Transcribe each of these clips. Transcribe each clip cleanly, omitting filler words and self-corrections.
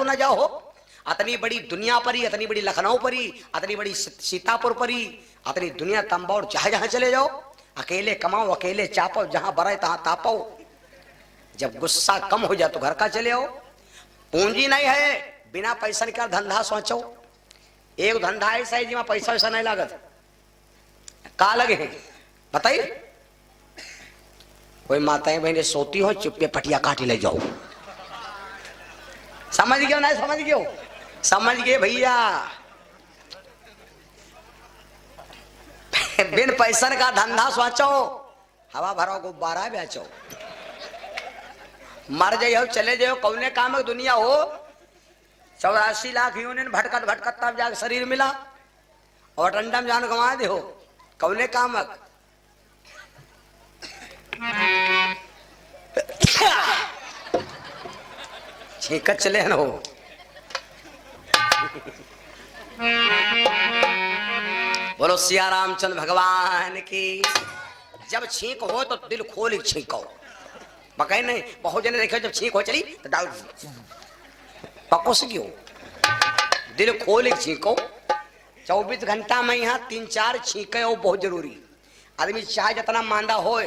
न जाओ। अतनी बड़ी दुनिया परी, अतनी बड़ी लखनऊ परी, अतनी बड़ी सीतापुर परी, अतनी दुनिया तंबौर, जहां जहां चले जाओ अकेले कमाओ, अकेले चापो, जहां बराए तहां तापो। जब गुस्सा कम हो जाए तो घर का चले आओ। पूंजी नहीं है, बिना पैसा का धंधा सोचो। एक धंधा ऐसा है जिसमें पैसा वैसा नहीं लागत। का लगे है बताइए? कोई माताएं बहने सोती हो, चुप्पे पटिया काटी ले जाओ। समझ गए ना? समझ गए? समझ गए भैया? बिन पैसा का धंधा सोचो, हवा भरो गुब्बारा बेचो। मर जाइयो चले जाओ, कौने काम दुनिया हो। 84 लाख यूनियन भटकत भटकत तब जाकर शरीर मिला और डंडम जान गंवा दे हो, कौने काम। छींकत चले न हो। बोलो सिया रामचंद्र भगवान की। जब छींक हो तो दिल खोल छींको, बकाई नहीं। बहुत जने देखो जब छींक हो चली तो डाल पकोस क्यों, दिल खोल छींको। 24 घंटा में यहाँ 3-4 छींके हो बहुत जरूरी। आदमी चाहे जितना मांदा होए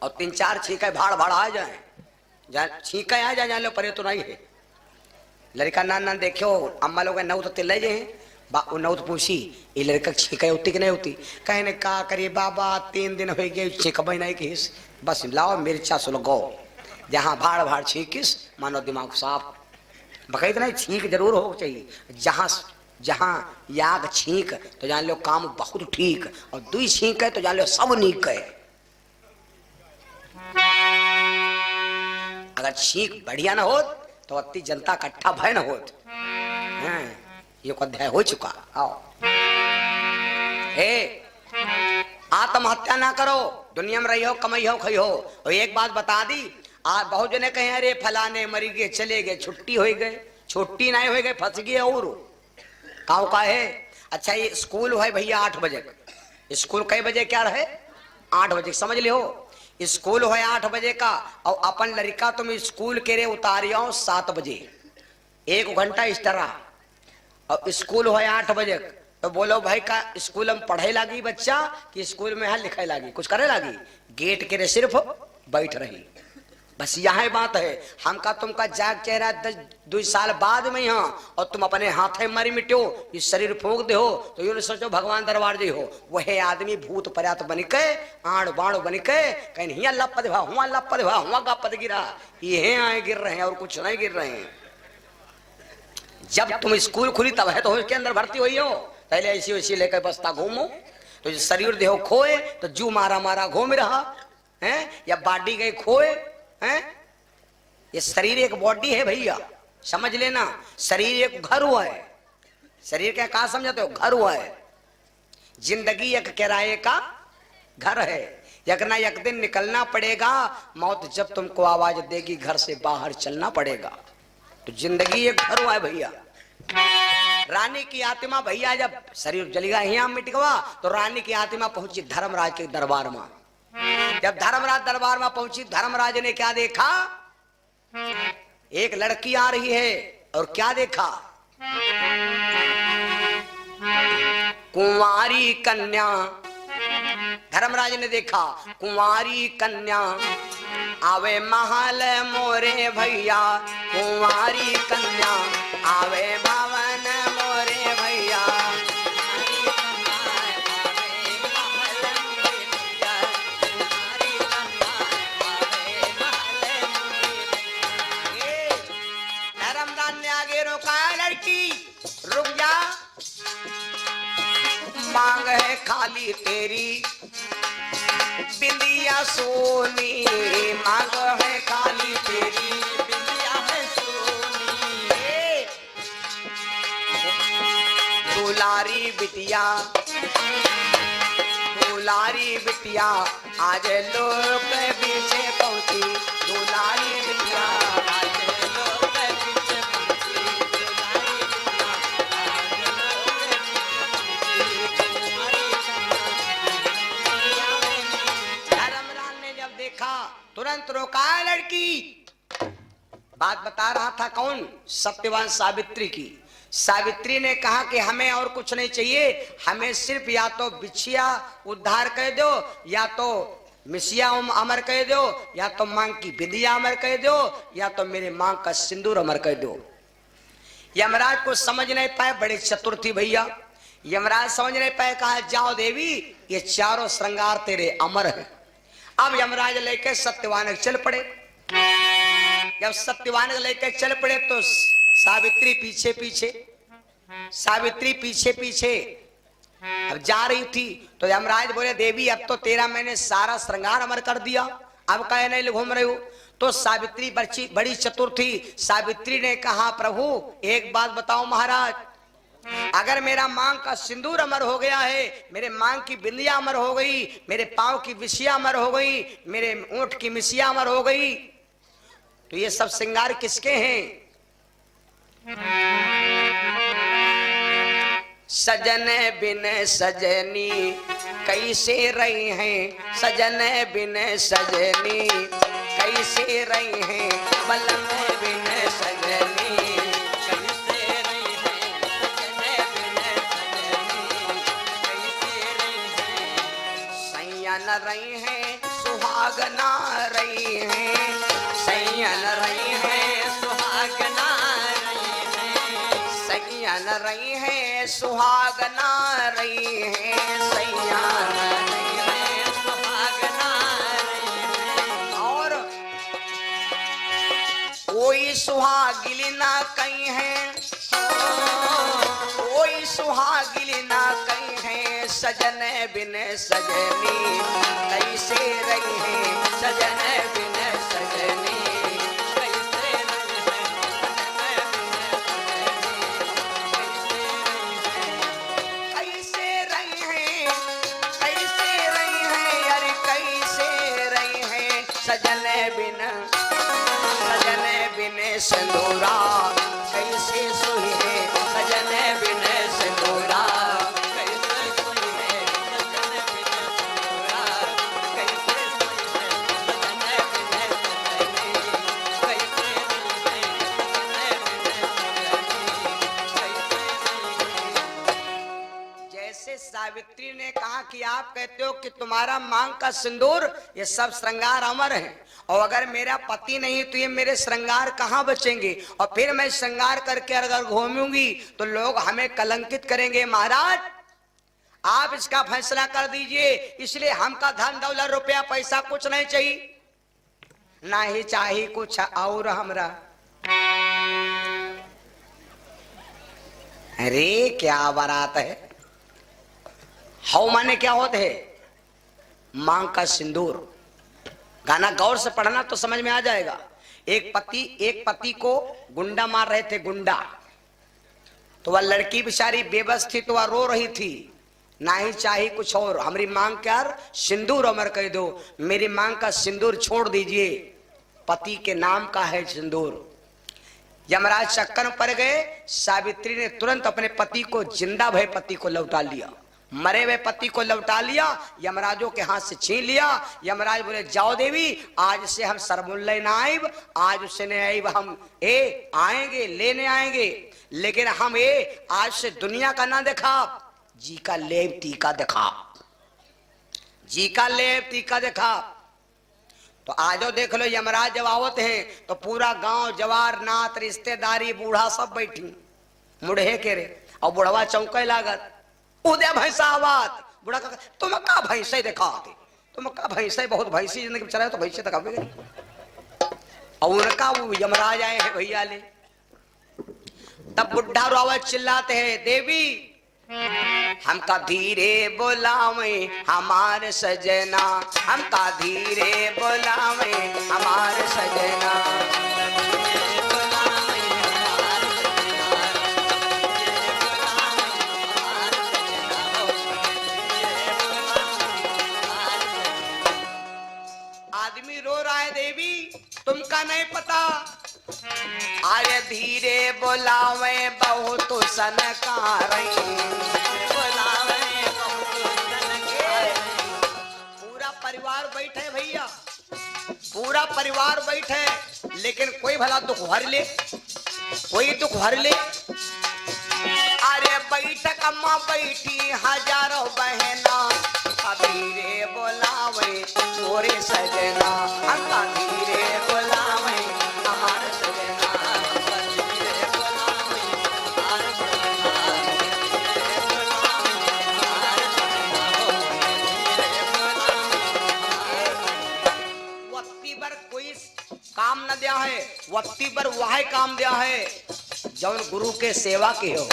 और 3-4 छींके भाड़ भाड़ आ जाए, जहाँ छींके आ जाए लो परे तो नहीं है। लड़का नान नान देखो अम्मा लोग नौ तो तिल जे नौ तो पूछी ये लड़का छींके होती कि नहीं होती। कहने का करिए बाबा 3 दिन हो गए छींक नहीं किस, बस लाओ मिर्चा सुलगो, जहाँ भाड़ भाड़ छींकिस मानो दिमाग साफ। बकैत नहीं, छींक जरूर हो चाहिए। जहाँ जहाँ याग छींक तो जान लो काम बहुत ठीक, और 2 छींक है तो जान लो सब नीक है। अगर छींक बढ़िया ना हो तो अति जनता इकट्ठा भय न होत। ये अध्याय हो चुका। आओ हे, आत्महत्या ना करो, दुनिया में रही हो कमाई हो खई हो। और एक बात बता दी, आज बहुत जने कहे अरे फलाने मरी गए चले गए, छुट्टी हो गए, छुट्टी नहीं हो गए फंस गए। और काव का है? अच्छा ये स्कूल है भैया 8 बजे, स्कूल कई बजे क्या रहे? 8 बजे, समझ लियो। स्कूल है 8 बजे का और अपन लड़का तुम स्कूल के रे उतारियो 7 बजे, 1 घंटा एक्स्ट्रा। और स्कूल है 8 बजे तो बोलो भाई का स्कूल में पढ़े लागी बच्चा कि स्कूल में है लिखे लागी, कुछ करे लागी? गेट के रे सिर्फ बैठ रही, बस यह बात है। हमका तुमका जाग चेहरा 2 साल बाद में यहाँ, और तुम अपने हाथे मरी मिटो, इस शरीर फूंक दे हो तो यूं सोचो भगवान दरबार जी हो। वह आदमी भूत पर्यात बन के आड़ बाण बन के कहीं हिया लपद भा हुआ लपद भा हुआ का पद गिरा, ये आए गिर रहे हैं और कुछ नहीं गिर रहे हैं। जब तुम स्कूल खुली तब है तो उसके अंदर भर्ती हुई हो, पहले ऐसी वैसी लेकर बस्ता घूमो तो शरीर देहो खोए तो जू मारा मारा घूम रहा है, या बाडी गई खोए हैं। ये शरीर एक बॉडी है भैया, समझ लेना। शरीर एक घर हुआ है, शरीर क्या कहा समझते हो? घर हुआ है। जिंदगी एक किराए का घर है, एक ना एक दिन निकलना पड़ेगा। मौत जब तुमको आवाज देगी घर से बाहर चलना पड़ेगा। तो जिंदगी एक घर हुआ है भैया। रानी की आत्मा भैया जब शरीर जलेगा यहाँ मिट गवा तो रानी की आत्मा पहुंची धर्मराज के दरबार में। जब धर्मराज दरबार में पहुंची, धर्मराज ने क्या देखा? एक लड़की आ रही है और क्या देखा? कुंवारी कन्या। धर्मराज ने देखा कुंवारी कन्या आवे महल मोरे भैया, कुंवारी कन्या आवे भवन मोरे भैया। धर्मराज ने आगे रोका, लड़की रुक जा, मांग है खाली तेरी बिंदिया सोनी, मांग है खाली तेरी बिंदिया है सोनी। दुलारी बिटिया, दुलारी बिटिया आज लोग के पीछे पहुंची, दुलारी बिटिया आज लोग के पीछे पहुंची, दुलारी धर्मराज ने जब देखा तुरंत रोका, लड़की बात बता रहा था कौन? सत्यवान सावित्री की। सावित्री ने कहा कि हमें और कुछ नहीं चाहिए, हमें सिर्फ या तो बिछिया उद्धार कर दो, या तो मिसिया अमर कर दो, या तो मांग की विधिया अमर कर दो, या तो मेरे मांग का सिंदूर अमर कर दो। यमराज को समझ नहीं पाए, बड़े चतुर थी भैया। यमराज समझ नहीं पाए, कहा जाओ देवी, ये चारों श्रृंगार तेरे अमर है। अब यमराज लेके सत्यवान चल पड़े। जब सत्यवान लेके चल पड़े तो सावित्री पीछे पीछे, सावित्री पीछे पीछे अब जा रही थी। तो यमराज बोले देवी अब तो तेरा मैंने सारा श्रृंगार अमर कर दिया, अब कहे नहीं घूम रहे हो। तो सावित्री बड़ी चतुर थी। सावित्री ने कहा प्रभु एक बात बताओ महाराज, अगर मेरा मांग का सिंदूर अमर हो गया है, मेरे मांग की बिंदिया अमर हो गई, मेरे पांव की विसिया अमर हो गई, मेरे ऊंट की मिसिया अमर हो गई, तो ये सब श्रृंगार किसके हैं? सजन बिन सजनी कैसे रही हैं, सजन बिन सजनी कैसे रही हैं, बलन बिन सजनी कैसे रही हैं, सजन बिन सजनी कैसे रही हैं, सैयन रही हैं सुहागना रही हैं, सैयन रही हैं सुहागना रही हैं, सैयन रही हैं सुहागना रही हैं, सैयन रही हैं सुहागना रही हैं। और कोई सुहागिली ना कहीं है, कोई सुहागिली ना कहीं है, सजन बिन सजनी कैसे रही हैं, सजन बिन सजनी कैसे रही हैं, कैसे रही हैं, कैसे रही हैं, अरे कैसे रही हैं, सजन बिन सिंदूरा कैसे सोई है, सजन बिन सिंदूरा कैसे सोई है, सजन बिन सिंदूरा कैसे सोई है, सजन बिन सजनी कैसे रही है, सजन बिन सजनी। जैसे सावित्री ने कहा कि आप कहते हो कि तुम्हारा मांग का सिंदूर ये सब श्रृंगार अमर है, और अगर मेरा पति नहीं तो ये मेरे श्रृंगार कहाँ बचेंगे, और फिर मैं श्रृंगार करके अगर घूमूंगी तो लोग हमें कलंकित करेंगे। महाराज आप इसका फैसला कर दीजिए, इसलिए हमका धन दौलत रुपया पैसा कुछ नहीं चाहिए, ना ही चाहिए कुछ और हमरा। अरे क्या बारात है, हाउ माने क्या होते है, मांग का सिंदूर। गाना गौर से पढ़ना तो समझ में आ जाएगा। एक पति को गुंडा मार रहे थे, गुंडा। तो वह लड़की बेचारी बेबस थी, तो वह रो रही थी, ना ही चाहिए कुछ और, हमारी मांग क्या सिंदूर अमर कह दो, मेरी मांग का सिंदूर छोड़ दीजिए, पति के नाम का है सिंदूर। यमराज चक्कर में पड़ गए। सावित्री ने तुरंत अपने पति को, जिंदा भय पति को लौटा लिया, मरे हुए पति को लौटा लिया, यमराजों के हाथ से छीन लिया। यमराज बोले जाओ देवी, आज से हम सरमुल्ले ना आइब, आज उसे नहीं आइब, हम आएंगे लेने आएंगे, लेकिन हम आज से दुनिया का ना देखा, जी का लेप टीका देखा, जी का लेप टीका देखा। तो आजो देख लो, यमराज जब आवत हैं तो पूरा गांव जवार नात रिश्तेदारी बूढ़ा सब बैठी मुढ़े के रे, और बुढ़वा चौके लागत, उदय भैंसा आवाज, बुढ़ा का तुम का भैंसे देखा, तुम का भैंसे बहुत भैंसी जिंदगी चला तो भैंसे दिखावे, और उनका वो यमराज आए हैं भैया ले। तब बुढ़ा रोवत चिल्लाते हैं, देवी हमका धीरे बोलावे हमारे सजना, हमका धीरे बोलावे हमारे सजना, आदमी रो रहा है, देवी तुमका नहीं पता, अरे धीरे बोलावे बहुत सनकारे, बोलावे बहुत सनकारे। पूरा परिवार बैठे भैया, पूरा परिवार बैठे, लेकिन कोई भला दुख भर ले, कोई दुख हर ले। अरे बैठक अम्मा बैठी हजारों बहना, कबीरे बोलावे मोरे सजना, कबीरे बोलावे हमारे सजना, कबीरे बोलावे हमारे सजना। वक्ती पर कोई काम न दिया है, वक्ती पर वह काम दिया है जौन गुरु के सेवा के हो,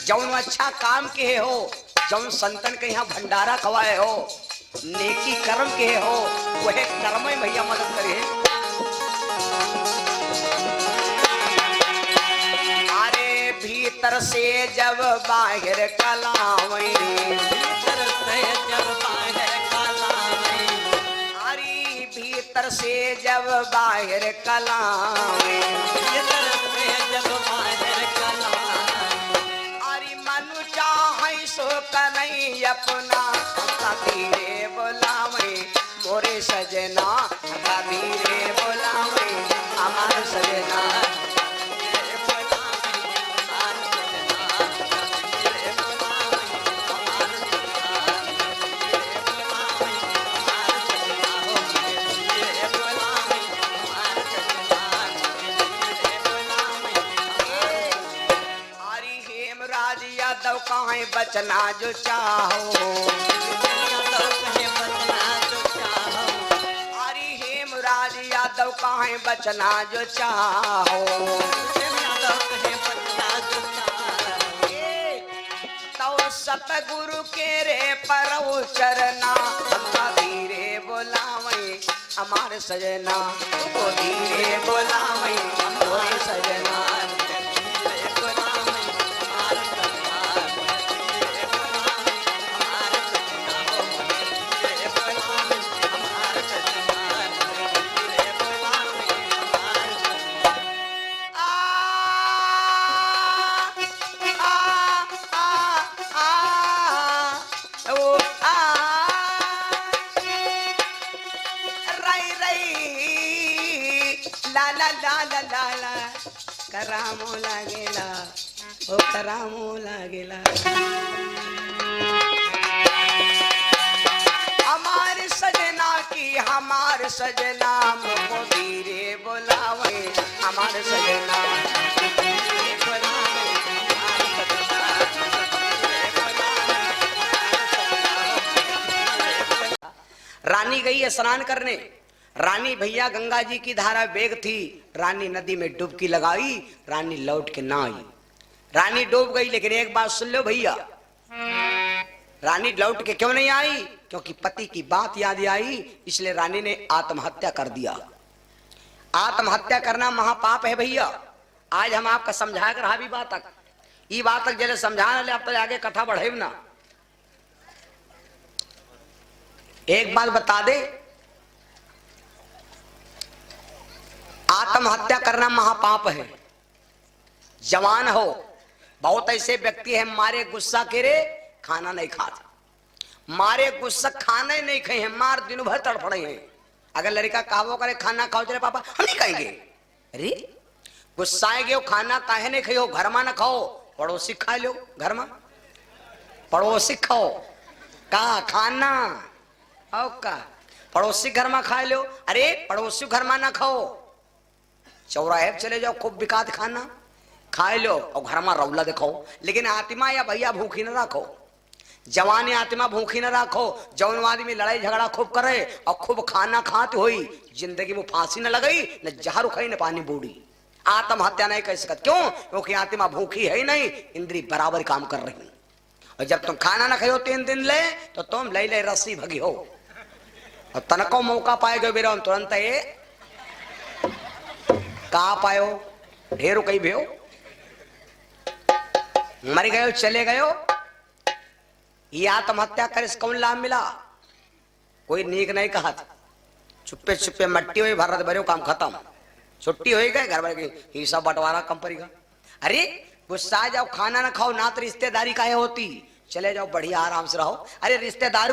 जौन अच्छा काम के हो, जौन संतन के यहाँ भंडारा खवाए हो, नेकी कर्म के हो, वह कर्म में भैया मदद करे। अरे भीतर से जब बाहर कलावे, भीतर से जब बाहर कलावे, अरे भीतर से जब बाहर कलावे, भीतर से जब बाहर कलावे, अरे मनु चाहे सो कन्हैया अपना, कबीरे बोलावे मोरे सजना, कबीरे बोलावे हमारे सजना, कबीरे बोलावे हमारे सजना, कबीरे बोलावे हमारे सजना, कबीरे बोलावे हमारे सजना, कबीरे बोलावे हमारे सजना। हरि हेमराज यादव काहे बचना जो चाहो, यादव काहे बचना जो चाहो, तो सतगुरु के रे परौ चरना, कबीरे बोलावे हमारे सजना, कबीरे बोलावे हमारे सजना, करामो लागेला ओ करामो लागेला। हमारे सजना की हमारे सजना, कबीरे बोलावे हमारे सजना, कबीरे बोलावे हमारे सजना, कबीरे बोलावे। रानी गई स्नान करने, रानी भैया गंगा जी की धारा वेग थी, रानी नदी में डुबकी लगाई, रानी लौट के ना आई। रानी डूब गई, लेकिन एक बात सुन लो भैया, रानी लौट के क्यों नहीं आई? क्योंकि पति की बात याद आई, इसलिए रानी ने आत्महत्या कर दिया। आत्महत्या करना महापाप है भैया। आज हम आपका समझा कर रहा भी बात तक, ये बात तक जैसे समझाने ले, अब तो आगे कथा बढ़े ना। एक बात बता दे, आत्महत्या करना महापाप है। जवान हो, बहुत ऐसे व्यक्ति हैं मारे गुस्सा के रे खाना नहीं खाते, मारे गुस्सा खाना ही नहीं खाए हैं, मार दिन भर तड़फड़े हैं। अगर लड़का कहो करे खाना खाओ, चले पापा हम नहीं खाएंगे, अरे गुस्साएंगे हो, खाना काहे नहीं खाओ, घर में ना खाओ, पड़ोसी खा लो, घर में पड़ोसी खाओ का खाना और का पड़ोसी घर में खा लो, अरे पड़ोसी घर में ना खाओ, चौराहे चले जाओ, खूब बिकात खाना खा लो और घर में रौला दिखाओ। लेकिन आत्मा या भैया भूखी न रखो, जवानी आत्मा भूखी न रखो। जौन आदमी लड़ाई झगड़ा खूब करे और खूब खाना खाते हुई, जिंदगी में फांसी न लगई, न जहर खाई, न पानी बूढ़ी, आत्महत्या नहीं कर सकत। क्यों? क्योंकि आत्मा भूखी है ही नहीं, इंद्री बराबर काम कर रही। और जब तुम खाना न खाओ 3 दिन ले, तो तुम ले ले रस्सी भगी हो, और तनको मौका पाएगा बेरा तुरंत ये कहा पायो, ढेर कहीं भी हो, मर गए चले गए। ये आत्महत्या कर कौन लाभ मिला? कोई नीक नहीं कहा था, छुपे छुपे मट्टी हुई भरत भरो, काम खत्म, छुट्टी हो गए, घर भर ये सब बंटवारा कंपनी का। अरे गुस्सा जाओ, खाना ना खाओ, ना तो रिश्तेदारी काहे होती, चले जाओ बढ़िया आराम से रहो। अरे रिश्तेदार